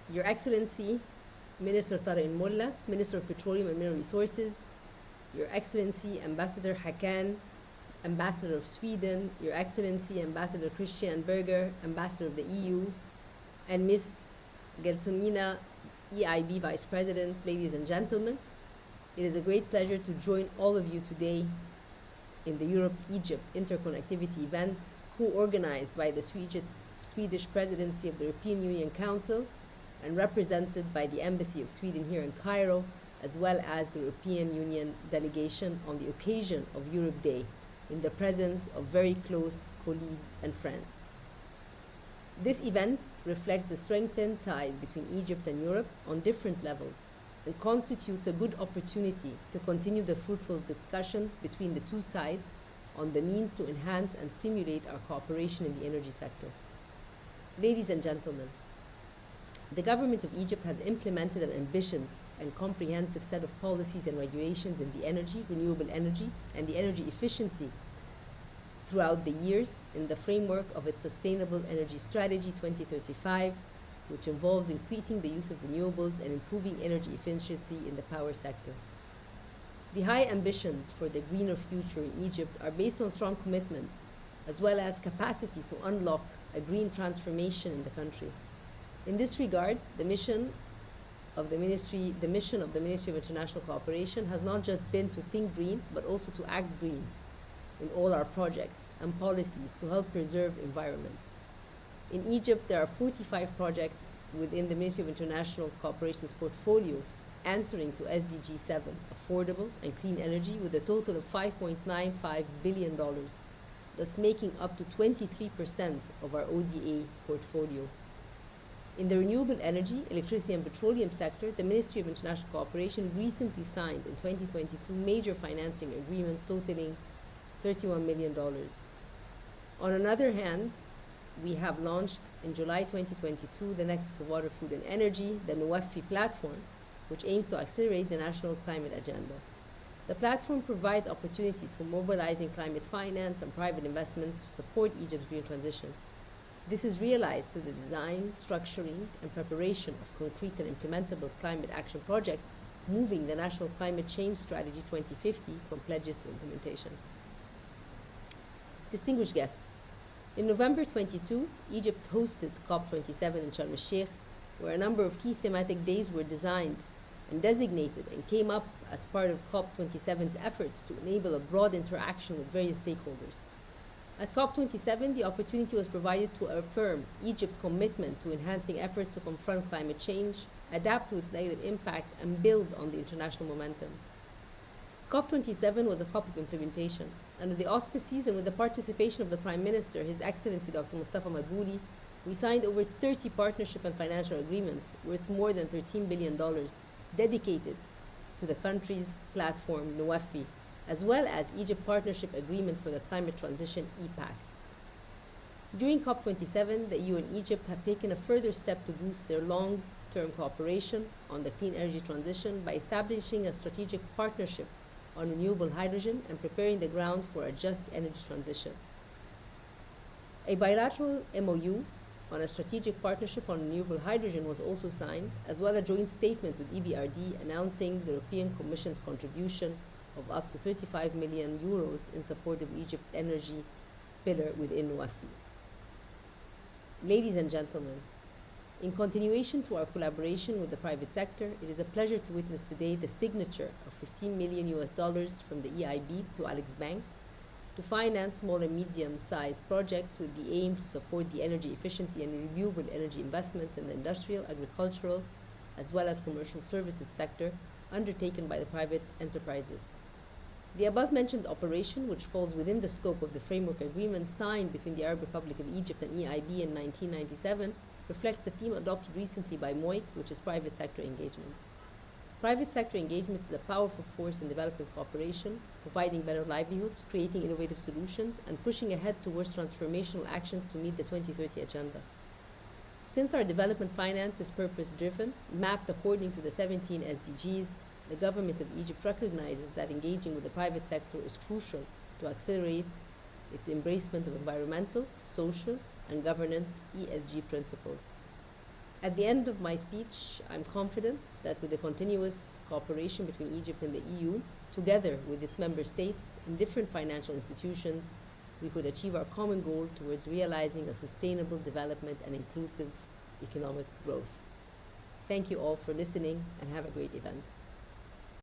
Your Excellency, Minister Tariq Mullah, Minister of Petroleum and Mineral Resources, Your Excellency, Ambassador Hakan, Ambassador of Sweden, Your Excellency, Ambassador Christian Berger, Ambassador of the EU, and Ms. Gelsomina, EIB Vice President, ladies and gentlemen, it is a great pleasure to join all of you today in the Europe-Egypt Interconnectivity event, co-organized by the Swedish Presidency of the European Union Council and represented by the Embassy of Sweden here in Cairo, as well as the European Union delegation on the occasion of Europe Day, in the presence of very close colleagues and friends. This event reflects the strengthened ties between Egypt and Europe on different levels and constitutes a good opportunity to continue the fruitful discussions between the two sides on the means to enhance and stimulate our cooperation in the energy sector. Ladies and gentlemen, the government of Egypt has implemented an ambitious and comprehensive set of policies and regulations in the energy, renewable energy, and the energy efficiency throughout the years in the framework of its Sustainable Energy Strategy 2035, which involves increasing the use of renewables and improving energy efficiency in the power sector. The high ambitions for the greener future in Egypt are based on strong commitments, as well as capacity to unlock a green transformation in the country. In this regard, the mission of the Ministry of International Cooperation has not just been to think green, but also to act green in all our projects and policies to help preserve environment. In Egypt, there are 45 projects within the Ministry of International Cooperation's portfolio answering to SDG 7, affordable and clean energy, with a total of $5.95 billion, thus making up to 23% of our ODA portfolio. In the renewable energy, electricity and petroleum sector, the Ministry of International Cooperation recently signed in 2022 major financing agreements totaling $31 million. On another hand, we have launched in July 2022 the Nexus of Water, Food and Energy, the NUWAFI platform, which aims to accelerate the national climate agenda. The platform provides opportunities for mobilizing climate finance and private investments to support Egypt's green transition. This is realized through the design, structuring, and preparation of concrete and implementable climate action projects, moving the National Climate Change Strategy 2050 from pledges to implementation. Distinguished guests, in November 22, Egypt hosted COP27 in Sharm el-Sheikh, where a number of key thematic days were designed and designated and came up as part of COP27's efforts to enable a broad interaction with various stakeholders. At COP27, the opportunity was provided to affirm Egypt's commitment to enhancing efforts to confront climate change, adapt to its negative impact, and build on the international momentum. COP27 was a COP of implementation. Under the auspices and with the participation of the Prime Minister, His Excellency Dr. Mustafa Madbouli, we signed over 30 partnership and financial agreements worth more than $13 billion dedicated to the country's platform, NUWAFI, as well as Egypt Partnership Agreement for the Climate Transition, EPACT. During COP27, the EU and Egypt have taken a further step to boost their long-term cooperation on the clean energy transition by establishing a strategic partnership on renewable hydrogen and preparing the ground for a just energy transition. A bilateral MOU on a strategic partnership on renewable hydrogen was also signed, as well as a joint statement with EBRD announcing the European Commission's contribution of up to 35 million euros in support of Egypt's energy pillar within NUWAFI. Ladies and gentlemen, in continuation to our collaboration with the private sector, it is a pleasure to witness today the signature of $15 million from the EIB to Alex Bank to finance small and medium-sized projects with the aim to support the energy efficiency and renewable energy investments in the industrial, agricultural, as well as commercial services sector undertaken by the private enterprises. The above-mentioned operation, which falls within the scope of the framework agreement signed between the Arab Republic of Egypt and EIB in 1997, reflects the theme adopted recently by MOIC, which is private sector engagement. Private sector engagement is a powerful force in development cooperation, providing better livelihoods, creating innovative solutions, and pushing ahead towards transformational actions to meet the 2030 agenda. Since our development finance is purpose-driven, mapped according to the 17 SDGs, the government of Egypt recognizes that engaging with the private sector is crucial to accelerate its embracement of environmental, social, and governance (ESG) principles. At the end of my speech, I'm confident that with the continuous cooperation between Egypt and the EU, together with its member states and different financial institutions, we could achieve our common goal towards realizing a sustainable development and inclusive economic growth. Thank you all for listening and have a great event.